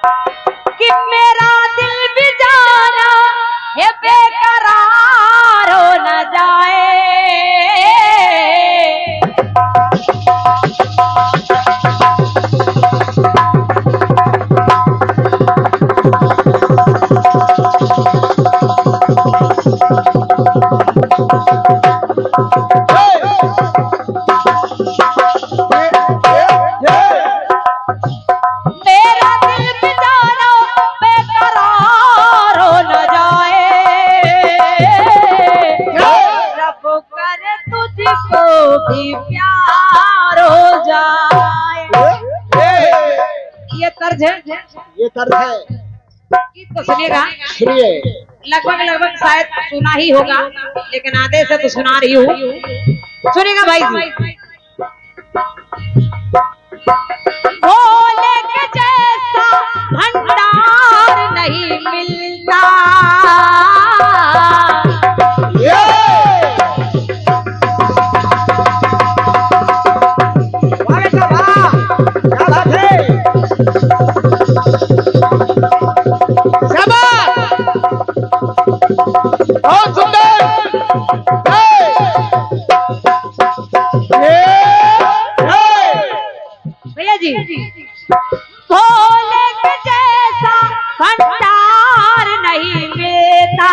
कि मेरा दिल बेचारा है बेकरार हो न जाए। भी प्यार हो जाए। ये तर्ज है, ये तर्ज है। तो सुनिएगा, सुनिए। लगभग शायद सुना ही होगा, लेकिन आधे से तो सुना रही हूँ। सुनिएगा भाई जी। भोले के जैसा भंडार नहीं मिलता, बहुत सुंदर। भैया जी, भोले के जैसा भंडार नहीं मिलता,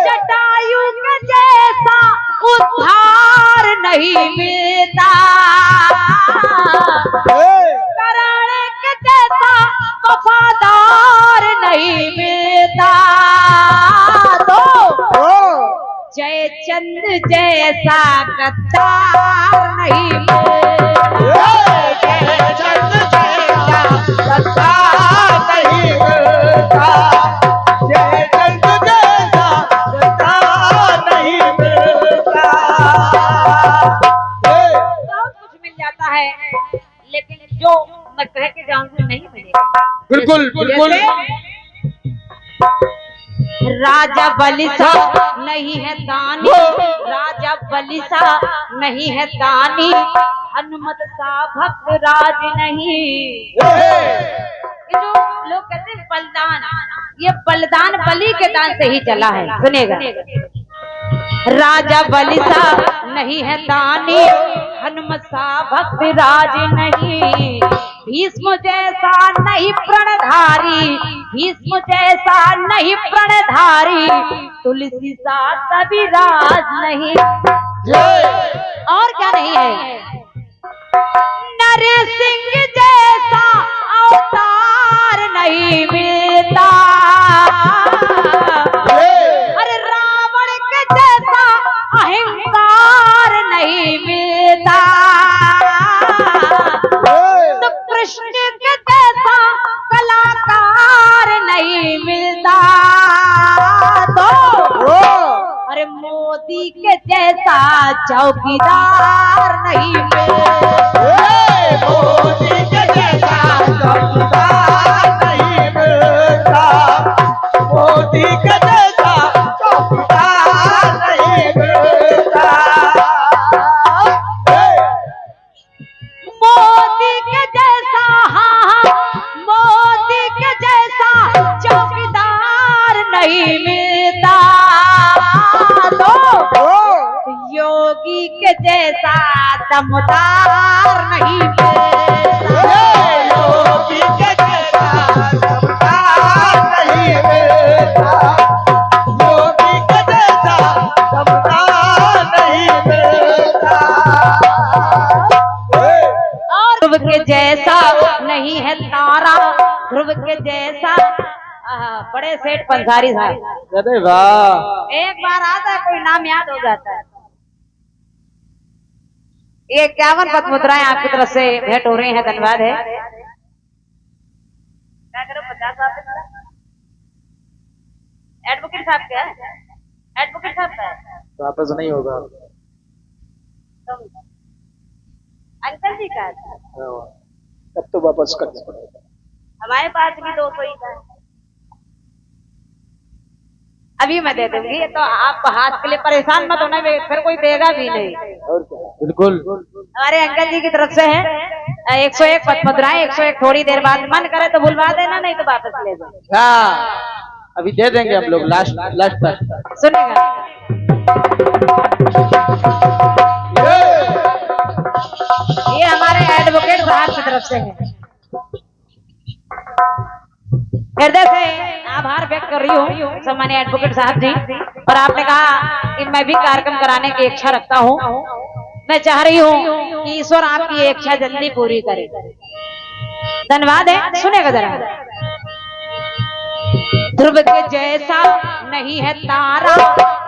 जटायु के जैसा उद्धार नहीं मिलता, करण के जैसा वफादार नहीं मिलता, तो जयचंद जैसा गद्दार नहीं मिलता। जयचंद जैसा गद्दार नहीं मिलता, जयचंद जैसा गद्दार नहीं मिलता। बहुत कुछ मिल जाता है, लेकिन जो मैं कह के जाऊंगी नहीं मिलेगा। बिल्कुल बिल्कुल। राजा बलिसा नहीं है दानी, राजा बलिसा नहीं है दानी, हनुमत सा भक्त राज नहीं। ये जो लोग कहते हैं बलिदान, ये बलिदान बलि के दान से ही चला है। सुनेगा, राजा बलिसा नहीं है दानी, हनुमत सा भक्त राज नहीं, भीष्म जैसा नहीं प्रणधारी, भीष्म जैसा नहीं प्रणधारी, तुलसी सा कबीराज नहीं। और क्या नहीं है? नरसिंह जैसा अवतार नहीं मिलता, अरे रावण के जैसा अहंकार नहीं मिलता, तो कृष्ण के जैसा कलाकार नहीं मिलता, तो अरे मोदी के जैसा चौकीदार नहीं मिलता, मोदी के जैसा चौकीदार नहीं मिलता, मोदी के जैसा चौकीदार नहीं मिलता। मोदी के जैसा, हाँ, मोदी के जैसा चौकीदार नहीं मिलता, तो योगी के जैसा दमदार नहीं मिलता, योगी के जैसा दमदार नहीं मिलता, योगी के जैसा दमदार नहीं मिलता। ध्रुव के जैसा नहीं है तारा, ध्रुव के जैसा। बड़े सेठ पंसारी साहब, अरे वाह, एक बार आता है कोई नाम याद हो जाता है। ये 51 पद्मुद्राएं आपकी तरफ से भेंट हो रही हैं, धन्यवाद है। क्या करो 50 एडवोकेट साहब क्या है? एडवोकेट साहब क्या है? वापस नहीं होगा। अंकल जी का है? तब तो वापस करना पड़ेगा। हमारे पास भी 200 ही था, अभी मैं दे दूंगी। तो आप हाथ के लिए परेशान मत होना, फिर कोई देगा भी नहीं। और क्या, बिल्कुल। हमारे अंकल जी की तरफ से है 101 पथ मुद्राएं 101 थोड़ी देर बाद मन करे तो भुलवा देना, नहीं तो वापस ले जाओ। हाँ अभी दे देंगे हम लोग लास्ट तक। सुनेगा ये हमारे एडवोकेट साहब की तरफ से है। हृदय से आभार व्यक्त कर रही हूँ सम्मानीय एडवोकेट साहब जी। और आपने कहा कि मैं भी कार्यक्रम कराने की इच्छा रखता हूँ। मैं चाह रही हूँ कि ईश्वर आपकी इच्छा जल्दी पूरी करे। धन्यवाद है। सुनेगा जरा। ध्रुव के जैसा नहीं है तारा,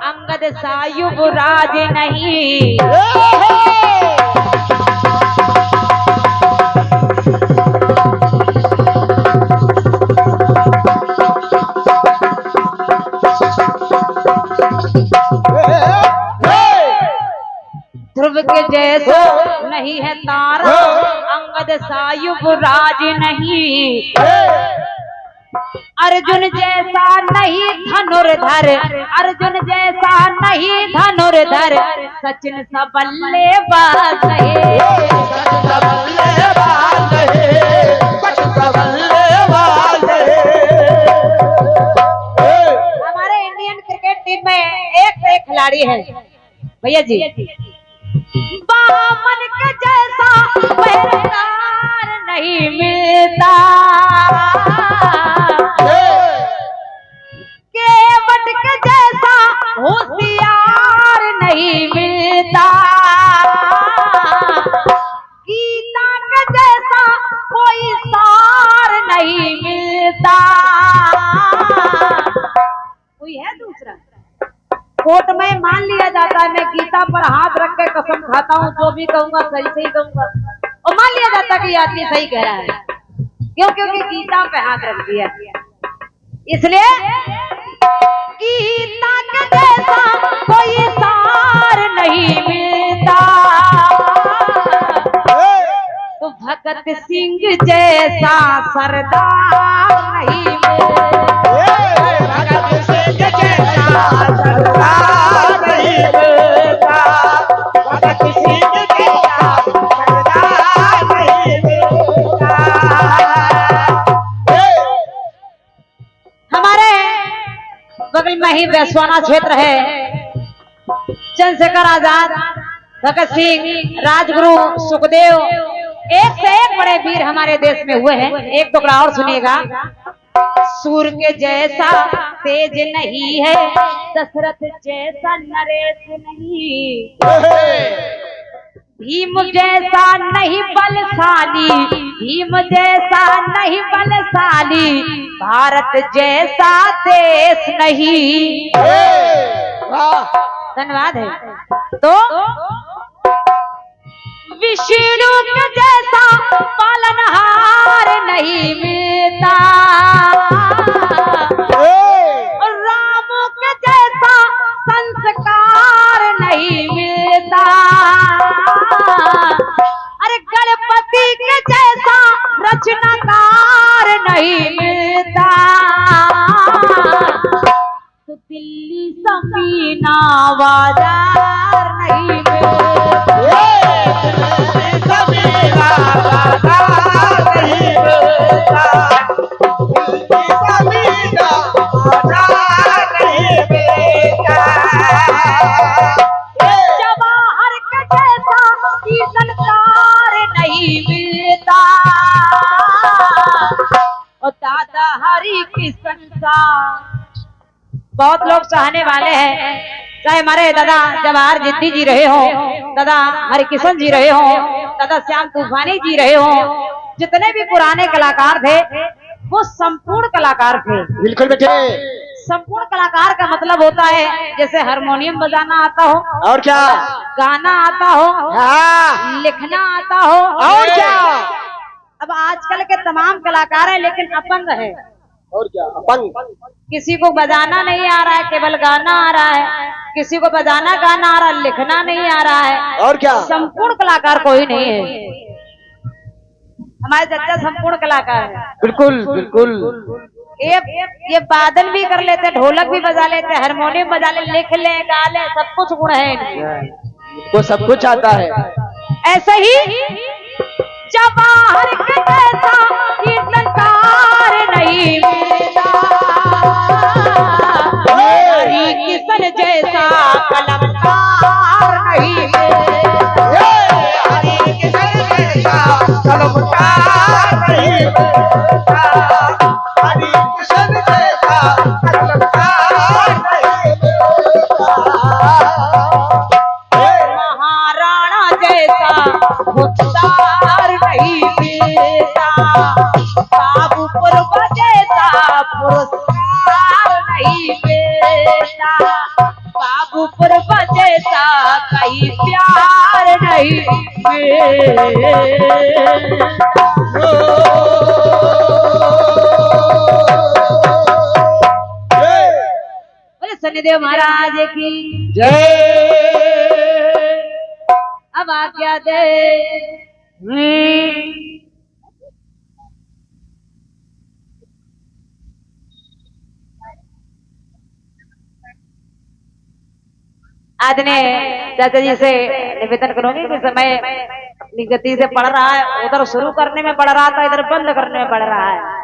अंगद सा युवराज नहीं। ध्रुव के जैसा नहीं है तारा, अंगद सा युवराज नहीं। अर्जुन जैसा नहीं धनुर्धर, अर्जुन जैसा नहीं धनुर्धर, सचिन सा बल्लेबाज नहीं। हमारे इंडियन क्रिकेट टीम में एक खिलाड़ी है भैया जी, बामन के जैसा पहरेदार नहीं मिलता, केवट के जैसा होशियार नहीं मिलता, गीता के जैसा कोई सार नहीं मिलता। कोई है दूसरा? कोर्ट में मान लिया जाता है मैं गीता पर हाथ रख के कसम खाता हूँ, जो भी कहूंगा सही सही कहूंगा, और मान लिया जाता कि आदमी सही कह रहा है। क्यों? क्योंकि गीता पे हाथ रख दिया। इसलिए गीता के जैसा कोई सार नहीं मिलता, तो भगत सिंह जैसा सरदार नहीं मिलता। भगत सिंह जैसा सरदार नहीं मिलता, भगत सिंह जैसा सरदार नहीं मिलता। हमारे बगल में ही बेसवाना क्षेत्र है। चंद्रशेखर आजाद, भगत सिंह, राजगुरु, सुखदेव, एक से एक बड़े वीर हमारे देश में हुए हैं। एक टुकड़ा और सुनिएगा। सूर्य के जैसा तेज नहीं है, दशरथ जैसा नरेश नहीं, भीम जैसा नहीं बलशाली, भीम जैसा नहीं बलशाली, भारत जैसा देश नहीं। धन्यवाद है। तो विष्णु के जैसा पालनहार नहीं मिलता, राम के जैसा संस्कार नहीं मिलता, अरे गणपति के जैसा रचनाकार नहीं मिलता, तो दिल्ली समीना बाजार नहीं मिलता। जवाहर के जैसा कीर्तनकार नहीं मिलता, और दादा हरि कृष्ण सा। बहुत लोग चाहने वाले हैं, चाहे हमारे दादा जवाहर जिद्दी जी रहे हो, दादा हरिकिशन जी रहे हो, दादा श्याम तूफानी जी रहे हो, जितने भी पुराने कलाकार थे वो संपूर्ण कलाकार थे। बिल्कुल बेटे। संपूर्ण कलाकार का मतलब होता है जैसे हारमोनियम बजाना आता हो, और क्या, गाना आता हो, हाँ, लिखना आता हो, और क्या। अब आजकल के तमाम कलाकार हैं लेकिन अपंग है। और क्या अपंग। किसी को बजाना नहीं आ रहा है, केवल गाना आ रहा है, किसी को बजाना गाना आ रहा है, लिखना नहीं आ रहा है। और क्या, संपूर्ण कलाकार कोई नहीं है। हमारे चाचा संपूर्ण कलाकार है। बिल्कुल बिल्कुल। ये बादल भी कर लेते, ढोलक भी बजा लेते, हारमोनियम बजा ले, लिख ले, गा ले, सब कुछ गुण है इनमें। वो सब कुछ आता है। ऐसे ही जवाहर के जैसा ये संसार नहीं मिलता, हरि किशन जैसा कलमकार नहीं मिलता, हरि किशन जैसा कलमकार नहीं मिलता, हरि किशन जैसा कलमकार नहीं मिलता, महाराणा जैसा मुख्तार नहीं मिलता, बाबू पुरवा जैसा पुरस्कार नहीं मिलता, बाबू पुरवा जैसा कहीं प्यार नहीं मिलता। बोले शनिदेव महाराज की जय। अब आज्ञा दे। आज ने चाचा जी से निवेदन करूंगी कि समय अपनी गति से पढ़ रहा है, उधर शुरू करने में पढ़ रहा था, इधर बंद करने में पढ़ रहा है।